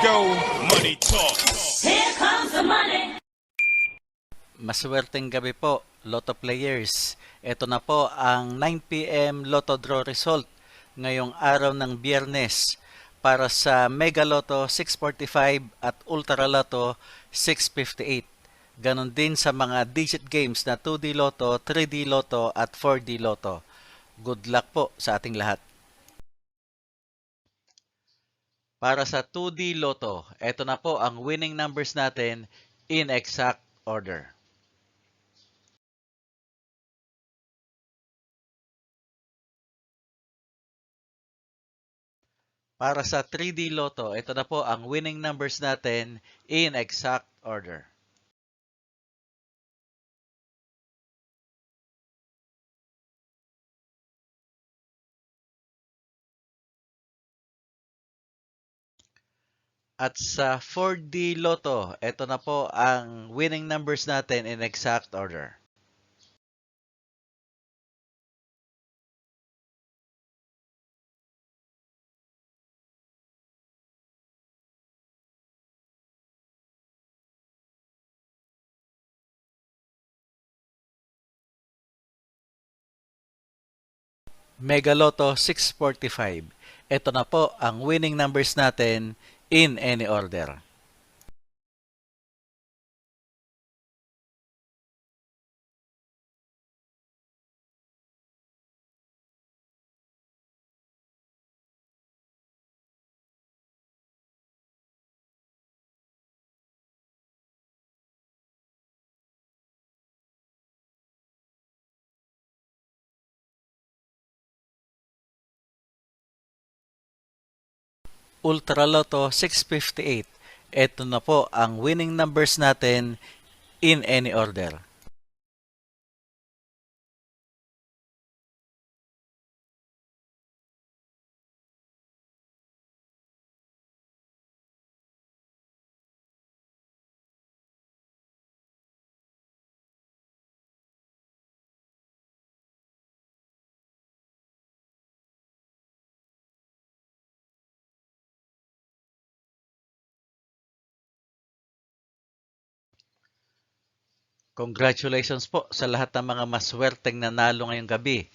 go, money talk. Here comes the money. Maswerteng gabi po, Lotto players. Ito na po ang 9 p.m. Lotto draw result ngayong araw ng Biyernes para sa Mega Lotto 645 at Ultra Lotto 658. Ganon din sa mga digit games na 2D Lotto, 3D Lotto at 4D Lotto. Good luck po sa ating lahat. Para sa 2D Lotto, ito na po ang winning numbers natin in exact order. Para sa 3D Lotto, ito na po ang winning numbers natin in exact order. At sa 4D Lotto, ito na po ang winning numbers natin in exact order. Mega Lotto 645. Ito na po ang winning numbers natin in any order. Ultra Lotto 658. Ito na po ang winning numbers natin in any order. Congratulations po sa lahat ng mga maswerteng nanalo ngayong gabi.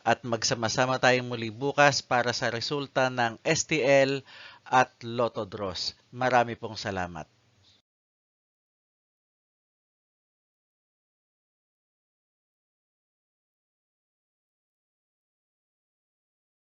At magsama-sama tayong muli bukas para sa resulta ng STL at Lotto Draws. Marami pong salamat.